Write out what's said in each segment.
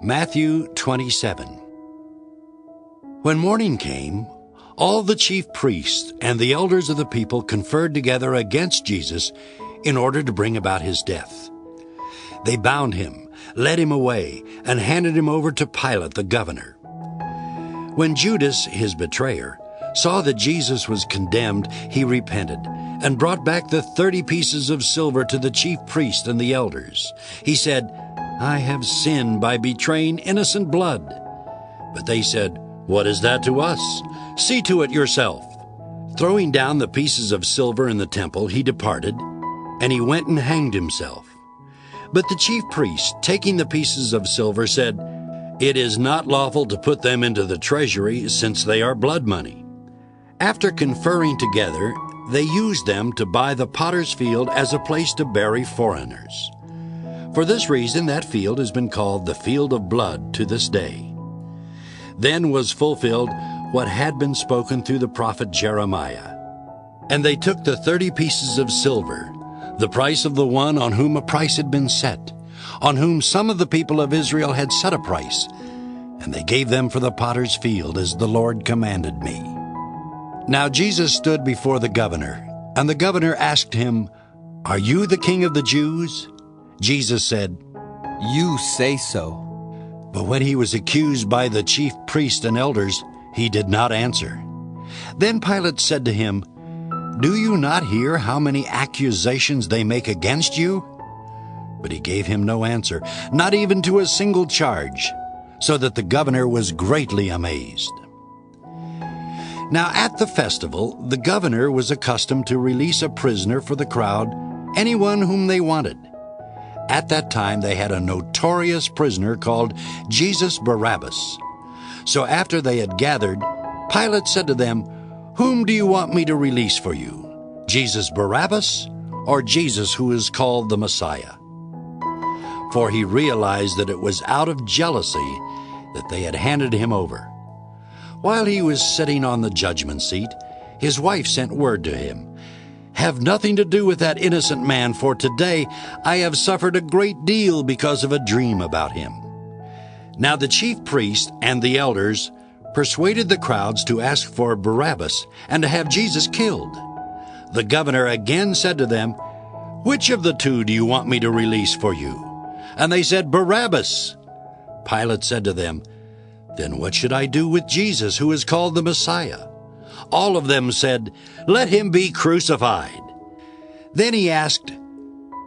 Matthew 27. When morning came, all the chief priests and the elders of the people conferred together against Jesus in order to bring about his death. They bound him, led him away, and handed him over to Pilate the governor. When Judas, his betrayer, saw that Jesus was condemned, he repented and brought back the 30 pieces of silver to the chief priests and the elders. He said, "I have sinned by betraying innocent blood." But they said, "What is that to us? See to it yourself." Throwing down the pieces of silver in the temple, he departed, and he went and hanged himself. But the chief priests, taking the pieces of silver, said, "It is not lawful to put them into the treasury, since they are blood money." After conferring together, they used them to buy the potter's field as a place to bury foreigners. For this reason, that field has been called the Field of Blood to this day. Then was fulfilled what had been spoken through the prophet Jeremiah. And they took the 30 pieces of silver, the price of the one on whom a price had been set, on whom some of the people of Israel had set a price, and they gave them for the potter's field, as the Lord commanded me. Now Jesus stood before the governor, and the governor asked him, "Are you the king of the Jews?" Jesus said, "You say so." But when he was accused by the chief priests and elders, he did not answer. Then Pilate said to him, "Do you not hear how many accusations they make against you?" But he gave him no answer, not even to a single charge, so that the governor was greatly amazed. Now at the festival, the governor was accustomed to release a prisoner for the crowd, anyone whom they wanted. At that time they had a notorious prisoner called Jesus Barabbas. So after they had gathered, Pilate said to them, "Whom do you want me to release for you, Jesus Barabbas or Jesus who is called the Messiah?" For he realized that it was out of jealousy that they had handed him over. While he was sitting on the judgment seat, his wife sent word to him, "Have nothing to do with that innocent man, for today I have suffered a great deal because of a dream about him." Now the chief priests and the elders persuaded the crowds to ask for Barabbas and to have Jesus killed. The governor again said to them, "Which of the two do you want me to release for you?" And they said, "Barabbas." Pilate said to them, "Then what should I do with Jesus, who is called the Messiah?" All of them said, "Let him be crucified." Then he asked,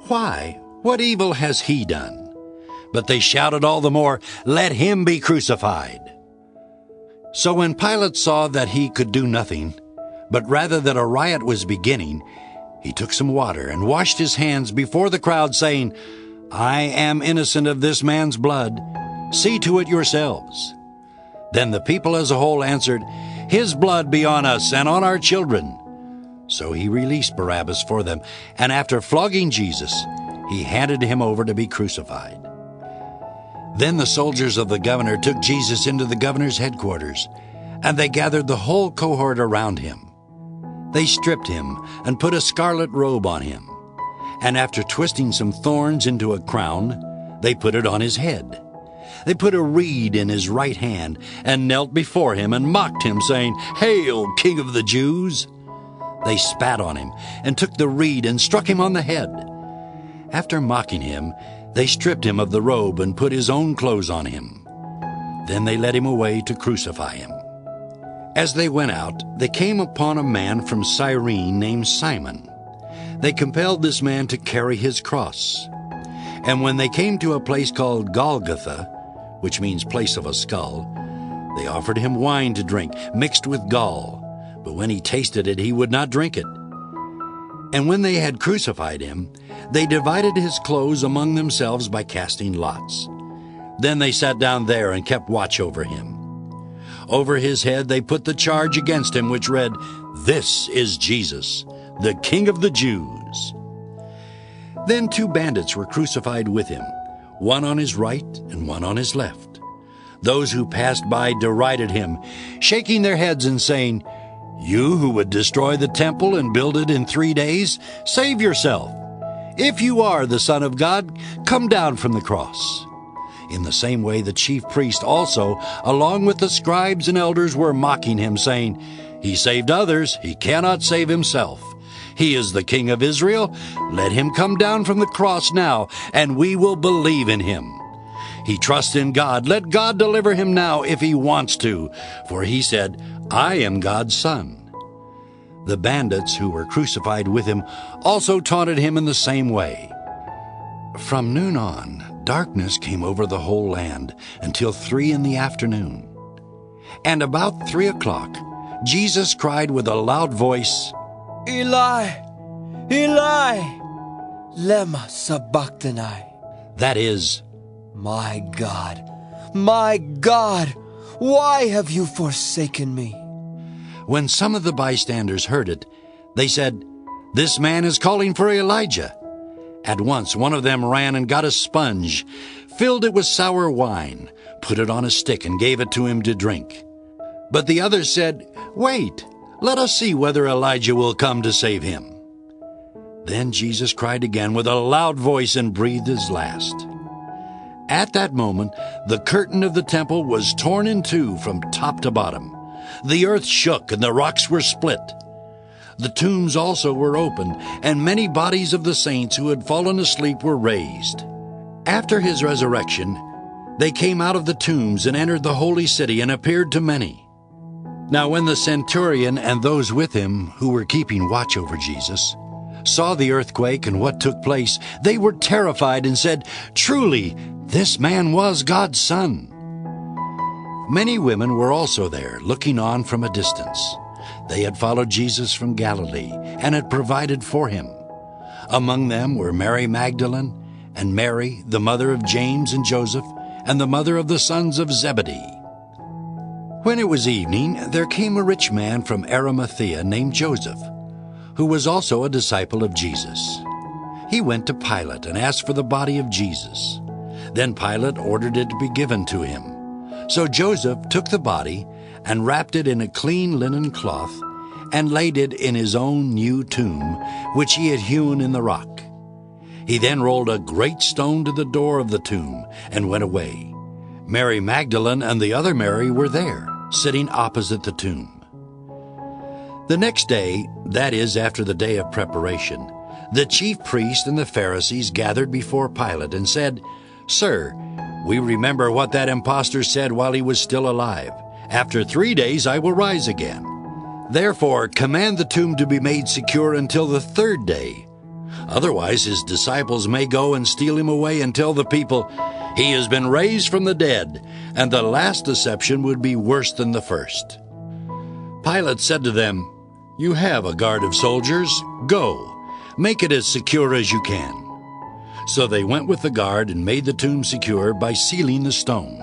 "Why? What evil has he done?" But they shouted all the more, "Let him be crucified." So when Pilate saw that he could do nothing, but rather that a riot was beginning, he took some water and washed his hands before the crowd, saying, "I am innocent of this man's blood. See to it yourselves." Then the people as a whole answered, "His blood be on us and on our children." So he released Barabbas for them, and after flogging Jesus, he handed him over to be crucified. Then the soldiers of the governor took Jesus into the governor's headquarters, and they gathered the whole cohort around him. They stripped him and put a scarlet robe on him, and after twisting some thorns into a crown, they put it on his head. They put a reed in his right hand and knelt before him and mocked him, saying, "Hail, King of the Jews!" They spat on him and took the reed and struck him on the head. After mocking him, they stripped him of the robe and put his own clothes on him. Then they led him away to crucify him. As they went out, they came upon a man from Cyrene named Simon. They compelled this man to carry his cross. And when they came to a place called Golgotha, which means place of a skull, they offered him wine to drink, mixed with gall. But when he tasted it, he would not drink it. And when they had crucified him, they divided his clothes among themselves by casting lots. Then they sat down there and kept watch over him. Over his head they put the charge against him, which read, "This is Jesus, the King of the Jews." Then 2 bandits were crucified with him, one on his right and one on his left. Those who passed by derided him, shaking their heads and saying, "You who would destroy the temple and build it in 3 days, save yourself. If you are the Son of God, come down from the cross. In the same way the chief priest also, along with the scribes and elders, were mocking him, saying, "He saved others, he cannot save himself. He is the King of Israel. Let him come down from the cross now, and we will believe in him. He trusts in God. Let God deliver him now if he wants to, for he said, 'I am God's son.'" The bandits who were crucified with him also taunted him in the same way. From noon on, darkness came over the whole land until 3 p.m. And about 3 o'clock, Jesus cried with a loud voice, Eli, Eli, lema sabachthani. That is, My God, why have you forsaken me? when some of the bystanders heard it, they said, "This man is calling for Elijah." At once one of them ran and got a sponge, filled it with sour wine, put it on a stick, and gave it to him to drink. But the others said, "Wait, let us see whether Elijah will come to save him." Then Jesus cried again with a loud voice and breathed his last. At that moment, the curtain of the temple was torn in two from top to bottom. The earth shook and the rocks were split. The tombs also were opened, and many bodies of the saints who had fallen asleep were raised. After his resurrection, they came out of the tombs and entered the holy city and appeared to many. Now when the centurion and those with him who were keeping watch over Jesus saw the earthquake and what took place, they were terrified and said, "Truly, this man was God's son." Many women were also there, looking on from a distance. They had followed Jesus from Galilee and had provided for him. Among them were Mary Magdalene and Mary, the mother of James and Joseph, and the mother of the sons of Zebedee. When it was evening, there came a rich man from Arimathea named Joseph, who was also a disciple of Jesus. He went to Pilate and asked for the body of Jesus. Then Pilate ordered it to be given to him. So Joseph took the body and wrapped it in a clean linen cloth and laid it in his own new tomb, which he had hewn in the rock. He then rolled a great stone to the door of the tomb and went away. Mary Magdalene and the other Mary were there, sitting opposite the tomb. The next day, that is, after the day of preparation, the chief priests and the Pharisees gathered before Pilate and said, "Sir, we remember what that impostor said while he was still alive. 'After 3 days I will rise again.' Therefore command the tomb to be made secure until the 3rd day. Otherwise his disciples may go and steal him away and tell the people, 'He has been raised from the dead,' and the last deception would be worse than the first." Pilate said to them, "You have a guard of soldiers. Go, make it as secure as you can." So they went with the guard and made the tomb secure by sealing the stone.